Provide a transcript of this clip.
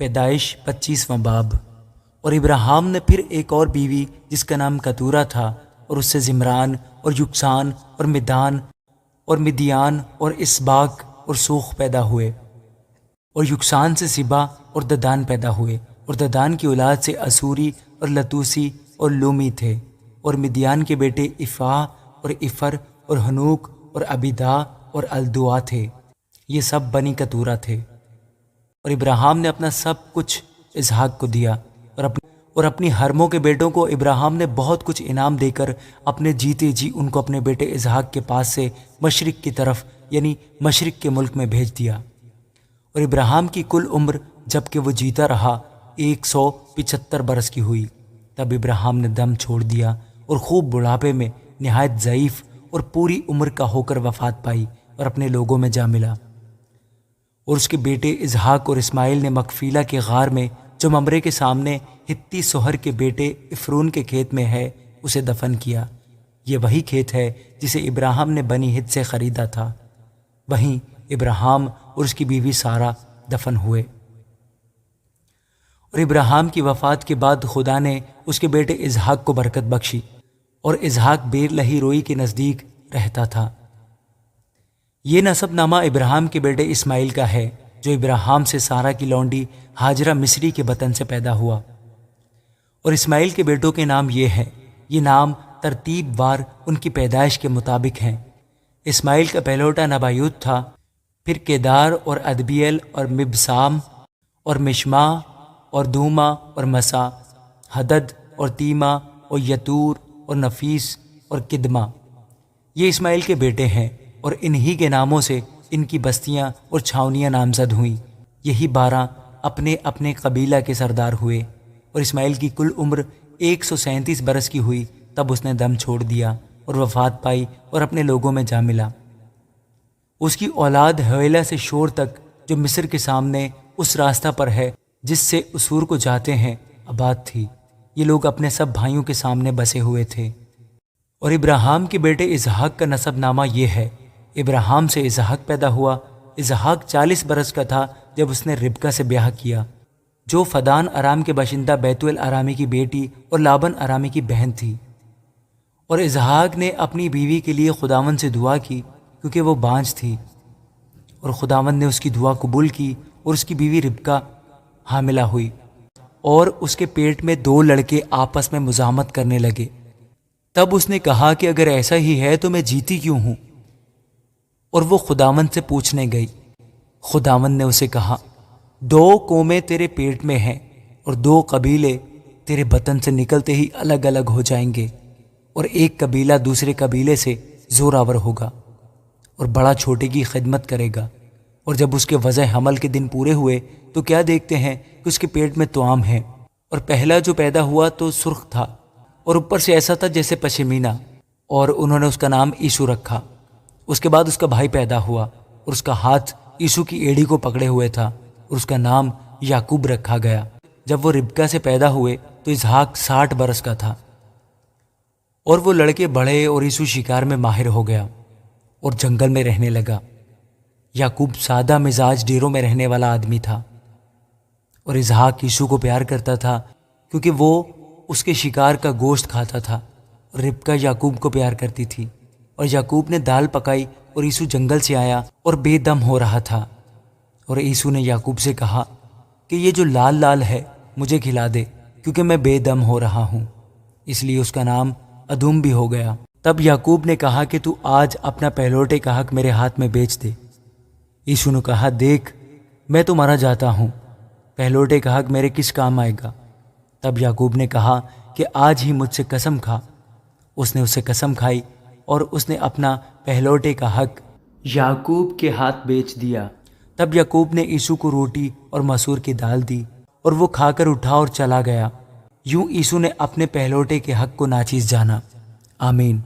پیدائش 25واں باب۔ اور ابراہیم نے پھر ایک اور بیوی جس کا نام کتورہ تھا، اور اس سے زمران اور یکسان اور مدان اور مدیان اور اسباق اور سوخ پیدا ہوئے، اور یکسان سے سبا اور ددان پیدا ہوئے، اور ددان کی اولاد سے اسوری اور لتوسی اور لومی تھے، اور مدیان کے بیٹے افا اور افر اور ہنوک اور ابیدا اور الدعا تھے۔ یہ سب بنی کتورہ تھے۔ اور ابراہیم نے اپنا سب کچھ اسحاق کو دیا، اور اپنی حرموں کے بیٹوں کو ابراہیم نے بہت کچھ انعام دے کر اپنے جیتے جی ان کو اپنے بیٹے اسحاق کے پاس سے مشرق کی طرف یعنی مشرق کے ملک میں بھیج دیا۔ اور ابراہیم کی کل عمر جب کہ وہ جیتا رہا 175 برس کی ہوئی، تب ابراہیم نے دم چھوڑ دیا اور خوب بڑھاپے میں نہایت ضعیف اور پوری عمر کا ہو کر وفات پائی اور اپنے لوگوں میں جا ملا۔ اور اس کے بیٹے اسحاق اور اسماعیل نے مکفیلہ کے غار میں جو ممرے کے سامنے ہتی سہر کے بیٹے افرون کے کھیت میں ہے اسے دفن کیا۔ یہ وہی کھیت ہے جسے ابراہیم نے بنی ہت سے خریدا تھا۔ وہیں ابراہیم اور اس کی بیوی سارہ دفن ہوئے۔ اور ابراہیم کی وفات کے بعد خدا نے اس کے بیٹے اسحاق کو برکت بخشی، اور اسحاق بیر لہی روئی کے نزدیک رہتا تھا۔ یہ نسب نامہ ابراہیم کے بیٹے اسماعیل کا ہے، جو ابراہیم سے سارہ کی لونڈی ہاجرہ مصری کے بطن سے پیدا ہوا۔ اور اسماعیل کے بیٹوں کے نام یہ ہیں، یہ نام ترتیب وار ان کی پیدائش کے مطابق ہیں۔ اسماعیل کا پہلوٹا نبایوت تھا، پھر کیدار اور ادبیل اور مبسام اور مشما اور دوما اور مسا، حدد اور تیما اور یتور اور نفیس اور کدما۔ یہ اسماعیل کے بیٹے ہیں، اور انہی کے ناموں سے ان کی بستیاں اور چھاونیاں نامزد ہوئیں۔ یہی 12 اپنے اپنے قبیلہ کے سردار ہوئے۔ اور اسماعیل کی کل عمر 137 برس کی ہوئی، تب اس نے دم چھوڑ دیا اور وفات پائی اور اپنے لوگوں میں جا ملا۔ اس کی اولاد حویلہ سے شور تک جو مصر کے سامنے اس راستہ پر ہے جس سے اسور کو جاتے ہیں آباد تھی۔ یہ لوگ اپنے سب بھائیوں کے سامنے بسے ہوئے تھے۔ اور ابراہیم کے بیٹے اسحاق کا نسب نامہ یہ ہے۔ ابراہیم سے اسحاق پیدا ہوا۔ اسحاق 40 برس کا تھا جب اس نے ربکہ سے بیاہ کیا، جو فدان ارام کے باشندہ بیتویل ارامی کی بیٹی اور لابن ارامی کی بہن تھی۔ اور اسحاق نے اپنی بیوی کے لیے خداوند سے دعا کی کیونکہ وہ بانجھ تھی، اور خداوند نے اس کی دعا قبول کی، اور اس کی بیوی ربکہ حاملہ ہوئی، اور اس کے پیٹ میں 2 لڑکے آپس میں مزاحمت کرنے لگے۔ تب اس نے کہا کہ اگر ایسا ہی ہے تو میں جیتی کیوں ہوں؟ اور وہ خداوند سے پوچھنے گئی۔ خداوند نے اسے کہا، 2 قومیں تیرے پیٹ میں ہیں، اور 2 قبیلے تیرے بطن سے نکلتے ہی الگ الگ ہو جائیں گے، اور ایک قبیلہ دوسرے قبیلے سے زوراور ہوگا اور بڑا چھوٹے کی خدمت کرے گا۔ اور جب اس کے وضع حمل کے دن پورے ہوئے تو کیا دیکھتے ہیں کہ اس کے پیٹ میں توام ہے، اور پہلا جو پیدا ہوا تو سرخ تھا اور اوپر سے ایسا تھا جیسے پشمینہ، اور انہوں نے اس کا نام عیسو رکھا۔ اس کے بعد اس کا بھائی پیدا ہوا، اور اس کا ہاتھ عیسو کی ایڑی کو پکڑے ہوئے تھا، اور اس کا نام یعقوب رکھا گیا۔ جب وہ ربکہ سے پیدا ہوئے تو اسحاق 60 برس کا تھا۔ اور وہ لڑکے بڑھے، اور عیسو شکار میں ماہر ہو گیا اور جنگل میں رہنے لگا۔ یعقوب سادہ مزاج ڈیروں میں رہنے والا آدمی تھا، اور اسحاق عیسو کو پیار کرتا تھا کیونکہ وہ اس کے شکار کا گوشت کھاتا تھا، اور ربکہ یعقوب کو پیار کرتی تھی۔ اور یعقوب نے دال پکائی، اور عیسو جنگل سے آیا اور بے دم ہو رہا تھا، اور عیسو نے یعقوب سے کہا کہ یہ جو لال لال ہے مجھے کھلا دے، کیونکہ میں بے دم ہو رہا ہوں۔ اس لیے اس کا نام ادوم بھی ہو گیا۔ تب یعقوب نے کہا کہ تو آج اپنا پہلوٹے کا حق میرے ہاتھ میں بیچ دے۔ عیسو نے کہا، دیکھ میں تو مرا جاتا ہوں، پہلوٹے کا حق میرے کس کام آئے گا؟ تب یعقوب نے کہا کہ آج ہی مجھ سے قسم کھا۔ اس نے اسے قسم کھائی، اور اس نے اپنا پہلوٹے کا حق یعقوب کے ہاتھ بیچ دیا۔ تب یعقوب نے عیسو کو روٹی اور مسور کی دال دی، اور وہ کھا کر اٹھا اور چلا گیا۔ یوں عیسو نے اپنے پہلوٹے کے حق کو ناچیز جانا۔ آمین۔